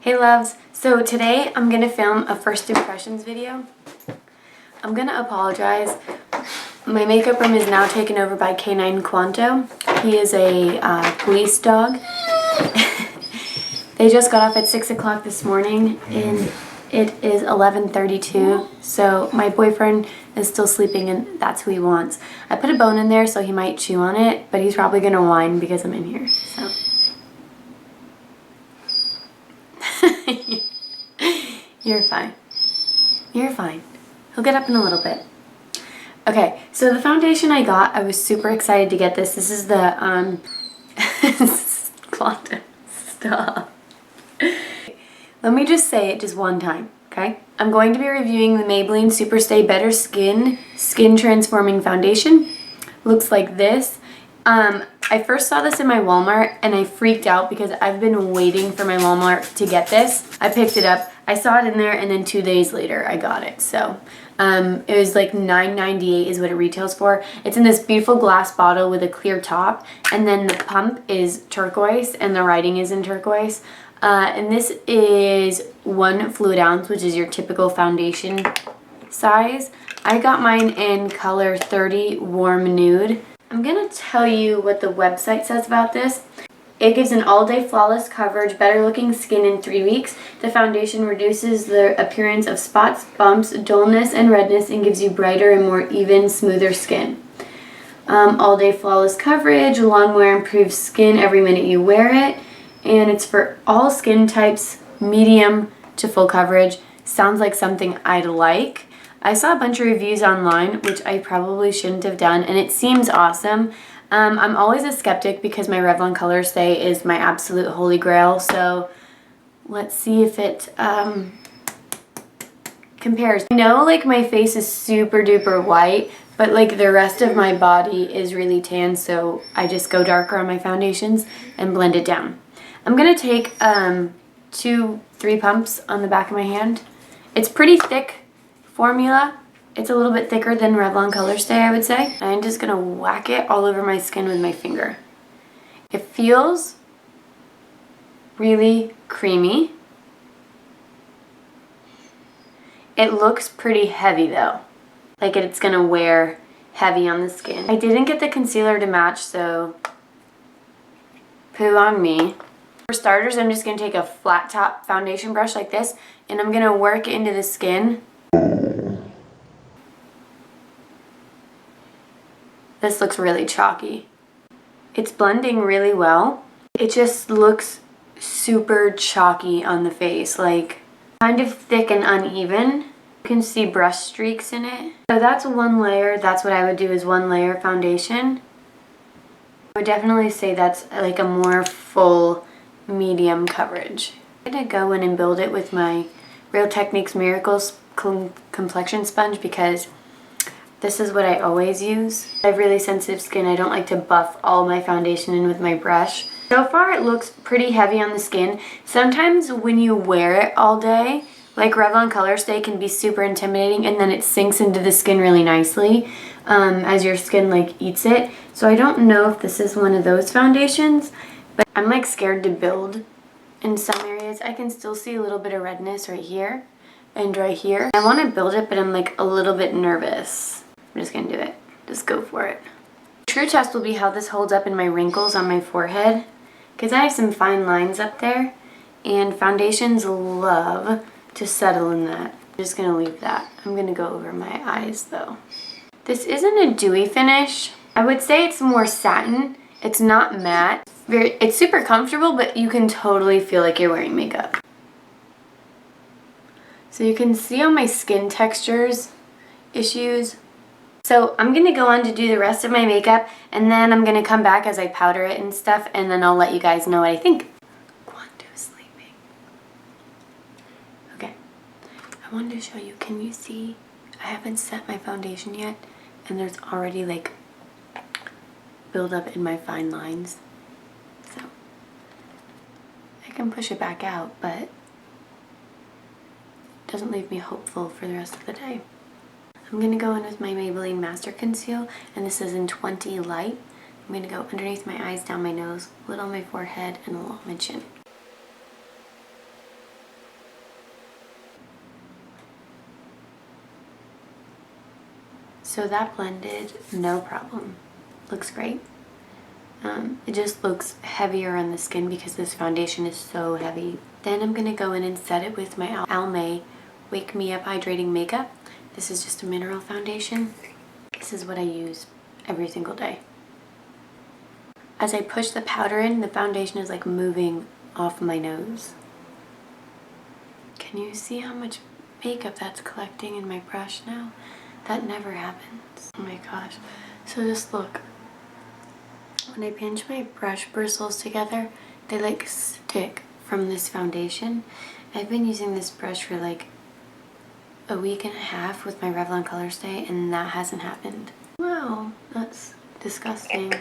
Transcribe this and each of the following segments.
Hey loves, so today I'm going to film a first impressions video. I'm going to apologize. My makeup room is now taken over by Canine Quanto. He is a police dog. They just got off at 6 o'clock this morning and it is 11:32, so my boyfriend is still sleeping and that's who he wants. I put a bone in there so he might chew on it, but he's probably going to whine because I'm in here, so. You're fine. You're fine. He'll get up in a little bit. Okay, so the foundation I got, I was super excited to get this. This is the, Quantum, stop. Let me just say it just one time, okay? I'm going to be reviewing the Maybelline Superstay Better Skin Transforming Foundation. Looks like this. I first saw this in my Walmart and I freaked out because I've been waiting for my Walmart to get this. I picked it up, I saw it in there, and then 2 days later I got it. So it was like $9.98 is what it retails for. It's in this beautiful glass bottle with a clear top, and then the pump is turquoise and the writing is in turquoise. And this is 1 fluid ounce, which is your typical foundation size. I got mine in color 30 Warm Nude. I'm going to tell you what the website says about this. It gives an all-day flawless coverage, better looking skin in 3 weeks. The foundation reduces the appearance of spots, bumps, dullness, and redness and gives you brighter and more even, smoother skin. All-day flawless coverage, long wear improves skin every minute you wear it. And it's for all skin types, medium to full coverage. Sounds like something I'd like. I saw a bunch of reviews online, which I probably shouldn't have done, and it seems awesome. I'm always a skeptic because my Revlon Color Stay is my absolute holy grail, so let's see if it compares. I know like my face is super duper white, but like the rest of my body is really tan, so I just go darker on my foundations and blend it down. I'm going to take 2-3 pumps on the back of my hand. It's pretty thick formula. It's a little bit thicker than Revlon Color Stay, I would say. I'm just going to whack it all over my skin with my finger. It feels really creamy. It looks pretty heavy though. Like it's going to wear heavy on the skin. I didn't get the concealer to match, so poo on me. For starters, I'm just going to take a flat top foundation brush like this, and I'm going to work into the skin. This looks really chalky. It's blending really well. It just looks super chalky on the face, like kind of thick and uneven. You can see brush streaks in it. So that's 1 layer. That's what I would do, is 1 layer foundation. I would definitely say that's like a more full medium coverage. I'm going to go in and build it with my Real Techniques Miracles complexion sponge because this is what I always use. I have really sensitive skin. I don't like to buff all my foundation in with my brush. So far it looks pretty heavy on the skin. Sometimes when you wear it all day, like Revlon Color Stay can be super intimidating, and then it sinks into the skin really nicely as your skin like eats it. So I don't know if this is one of those foundations, but I'm like scared to build in some areas. I can still see a little bit of redness right here and right here. I want to build it, but I'm like a little bit nervous. I'm just going to do it. Just go for it. True test will be how this holds up in my wrinkles on my forehead, because I have some fine lines up there, and foundations love to settle in that. I'm just going to leave that. I'm going to go over my eyes though. This isn't a dewy finish. I would say it's more satin. It's not matte. It's super comfortable, but you can totally feel like you're wearing makeup. So you can see on my skin textures issues. So I'm going to go on to do the rest of my makeup, and then I'm going to come back as I powder it and stuff, and then I'll let you guys know what I think. Quanto's sleeping. Okay. I wanted to show you, can you see? I haven't set my foundation yet, and there's already like build up in my fine lines. So I can push it back out, but it doesn't leave me hopeful for the rest of the day. I'm going to go in with my Maybelline Master Conceal, and this is in 20 Light. I'm going to go underneath my eyes, down my nose, a little on my forehead, and a little on my chin. So that blended, no problem. Looks great. It just looks heavier on the skin because this foundation is so heavy. Then I'm going to go in and set it with my Almay Wake Me Up Hydrating Makeup. This is just a mineral foundation. This is what I use every single day. As I push the powder in, the foundation is like moving off my nose. Can you see how much makeup that's collecting in my brush now? That never happens. Oh my gosh. So just look. When I pinch my brush bristles together, they like stick from this foundation. I've been using this brush for like a week and a half with my Revlon Color Stay, and that hasn't happened. Wow, that's disgusting.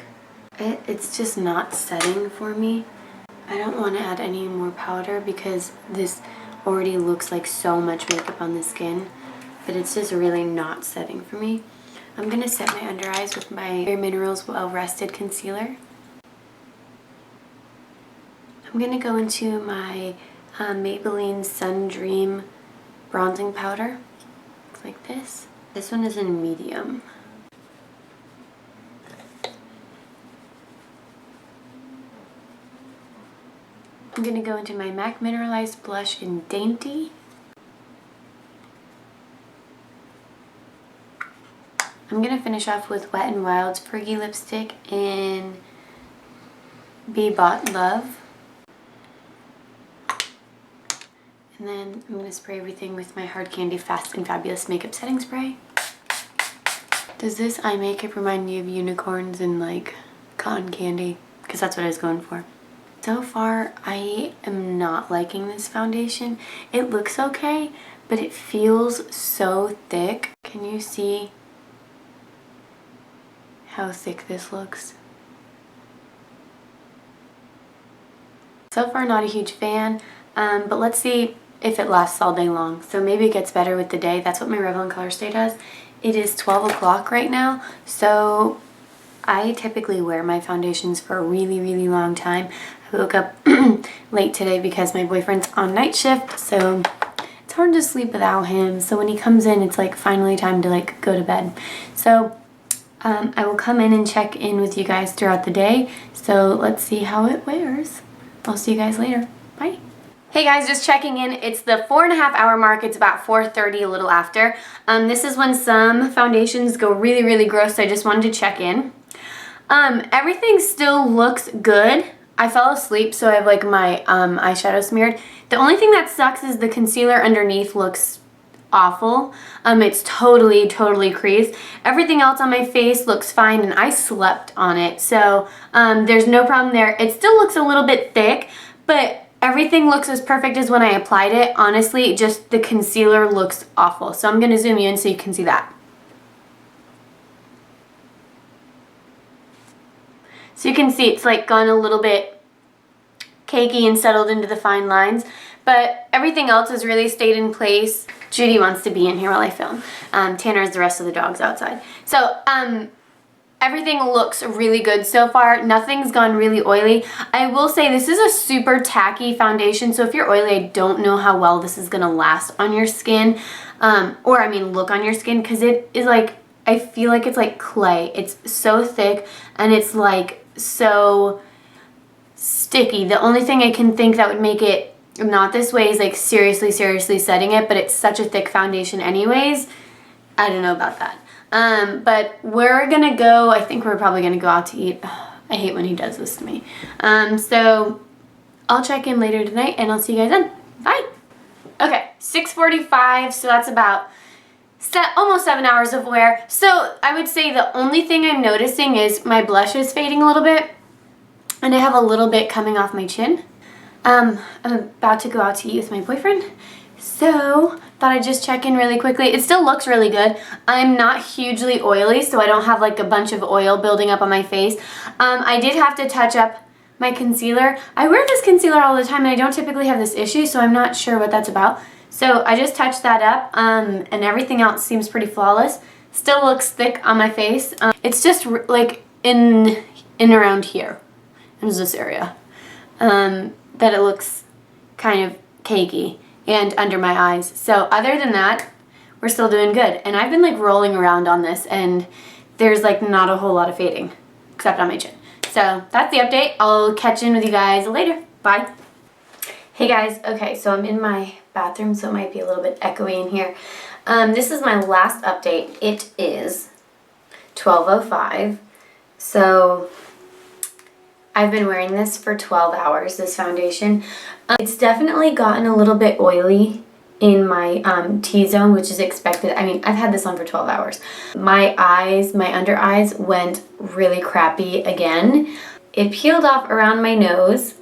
It's just not setting for me. I don't want to add any more powder because this already looks like so much makeup on the skin, but it's just really not setting for me. I'm going to set my under eyes with my Bare Minerals Well Rested Concealer. I'm going to go into my Maybelline Sun Dream bronzing powder. Looks like this. This one is in medium. I'm going to go into my MAC Mineralized Blush in Dainty. I'm going to finish off with Wet n Wild's Fergie Lipstick in Be Bought Love. And then I'm going to spray everything with my Hard Candy Fast and Fabulous Makeup Setting Spray. Does this eye makeup remind me of unicorns and like cotton candy? Because that's what I was going for. So far, I am not liking this foundation. It looks okay, but it feels so thick. Can you see how thick this looks? So far, not a huge fan, but let's see if it lasts all day long. So maybe it gets better with the day. That's what my Revlon Color Stay does. It is 12 o'clock right now, so I typically wear my foundations for a really, really long time. I woke up late today because my boyfriend's on night shift, so it's hard to sleep without him. So when he comes in, it's like finally time to like go to bed. So I will come in and check in with you guys throughout the day. So let's see how it wears. I'll see you guys later. Bye. Hey guys, just checking in. It's the 4.5 hour mark. It's about 4:30, a little after. This is when some foundations go really, really gross, so I just wanted to check in. Everything still looks good. I fell asleep, so I have like my eyeshadow smeared. The only thing that sucks is the concealer underneath looks awful. It's totally, totally creased. Everything else on my face looks fine, and I slept on it, so there's no problem there. It still looks a little bit thick, but everything looks as perfect as when I applied it. Honestly, just the concealer looks awful. So I'm going to zoom you in so you can see that. So you can see it's like gone a little bit cakey and settled into the fine lines, but everything else has really stayed in place. Judy wants to be in here while I film. Tanner is the rest of the dogs outside. So everything looks really good so far. Nothing's gone really oily. I will say this is a super tacky foundation, so if you're oily, I don't know how well this is gonna last on your skin, or I mean look on your skin, because it is like, I feel like it's like clay. It's so thick and it's like so sticky. The only thing I can think that would make it not this way is like seriously setting it, but it's such a thick foundation anyways. I don't know about that. But we're gonna go, I think we're probably gonna go out to eat. I hate when he does this to me. So I'll check in later tonight and I'll see you guys then. Bye. Okay, 6:45, so that's about almost 7 hours of wear. So I would say the only thing I'm noticing is my blush is fading a little bit, and I have a little bit coming off my chin. I'm about to go out to eat with my boyfriend, so thought I'd just check in really quickly. It still looks really good. I'm not hugely oily, so I don't have like a bunch of oil building up on my face. I did have to touch up my concealer. I wear this concealer all the time, and I don't typically have this issue, so I'm not sure what that's about. So I just touched that up, and everything else seems pretty flawless. Still looks thick on my face. It's just like in around here, in this area, that it looks kind of cakey, and under my eyes. So other than that, we're still doing good. And I've been like rolling around on this and there's like not a whole lot of fading except on my chin. So that's the update. I'll catch in with you guys later. Bye. Hey guys, okay, so I'm in my bathroom, so it might be a little bit echoey in here. This is my last update. It is 12:05. So I've been wearing this for 12 hours, this foundation. It's definitely gotten a little bit oily in my T-zone, which is expected. I mean, I've had this on for 12 hours. My eyes, my under eyes went really crappy again. It peeled off around my nose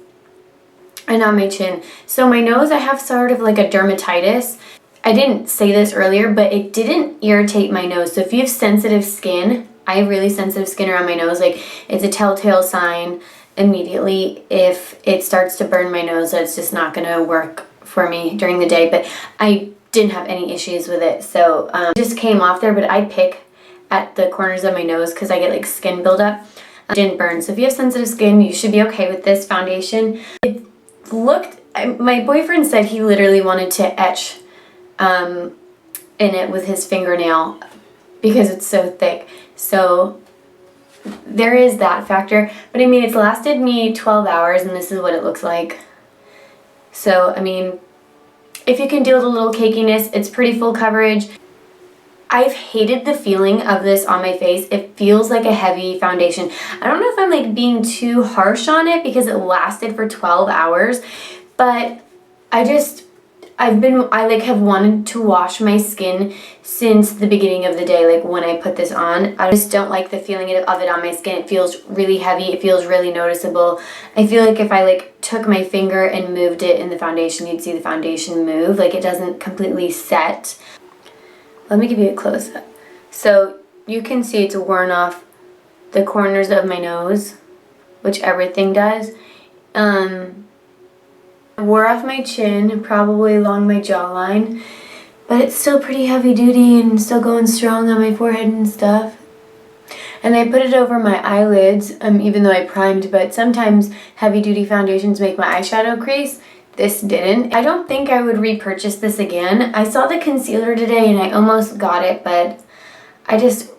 and on my chin. So my nose, I have sort of like a dermatitis. I didn't say this earlier, but it didn't irritate my nose. So if you have sensitive skin, I have really sensitive skin around my nose. Like, it's a telltale sign immediately if it starts to burn my nose that it's just not gonna work for me during the day. But I didn't have any issues with it. So it just came off there, but I pick at the corners of my nose because I get like skin buildup. It didn't burn. So if you have sensitive skin, you should be okay with this foundation. It looked, my boyfriend said he literally wanted to etch in it with his fingernail because it's so thick. So there is that factor. But I mean, it's lasted me 12 hours and this is what it looks like. So, I mean, if you can deal with a little cakiness, it's pretty full coverage. I've hated the feeling of this on my face. It feels like a heavy foundation. I don't know if I'm like being too harsh on it because it lasted for 12 hours, but I have wanted to wash my skin since the beginning of the day, like when I put this on. I just don't like the feeling of it on my skin. It feels really heavy. It feels really noticeable. I feel like if I like took my finger and moved it in the foundation, you'd see the foundation move. Like, it doesn't completely set. Let me give you a close-up. So you can see it's worn off the corners of my nose, which everything does. Wore off my chin, probably along my jawline, but it's still pretty heavy duty and still going strong on my forehead and stuff. And I put it over my eyelids, even though I primed, but sometimes heavy duty foundations make my eyeshadow crease. This didn't. I don't think I would repurchase this again. I saw the concealer today and I almost got it, but I just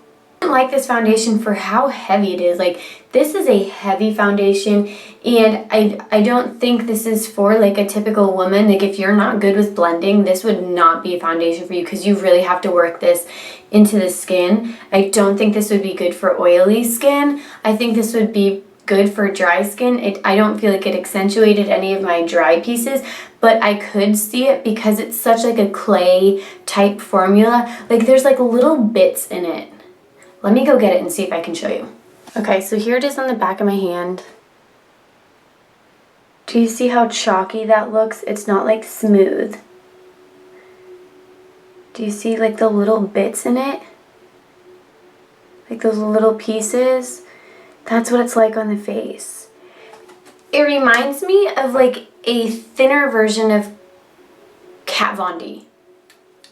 don't like this foundation for how heavy it is. Like, this is a heavy foundation, and I don't think this is for like a typical woman. Like, if you're not good with blending, this would not be a foundation for you because you really have to work this into the skin. I don't think this would be good for oily skin. I think this would be good for dry skin. I don't feel like it accentuated any of my dry pieces, but I could see it because it's such like a clay type formula. Like, there's like little bits in it. Let me go get it and see if I can show you. Okay, so here it is on the back of my hand. Do you see how chalky that looks? It's not like smooth. Do you see like the little bits in it? Like those little pieces? That's what it's like on the face. It reminds me of like a thinner version of Kat Von D.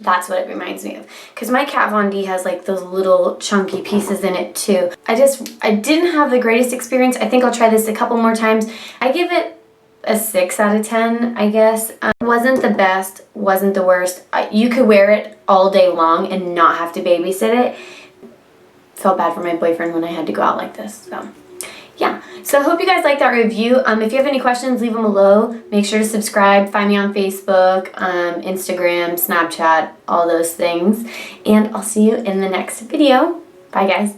That's what it reminds me of. Because my Kat Von D has like those little chunky pieces in it too. I didn't have the greatest experience. I think I'll try this a couple more times. I give it a 6 out of 10, I guess. Wasn't the best, wasn't the worst. You could wear it all day long and not have to babysit it. Felt bad for my boyfriend when I had to go out like this, so yeah. So I hope you guys liked that review. If you have any questions, leave them below. Make sure to subscribe. Find me on Facebook, Instagram, Snapchat, all those things. And I'll see you in the next video. Bye, guys.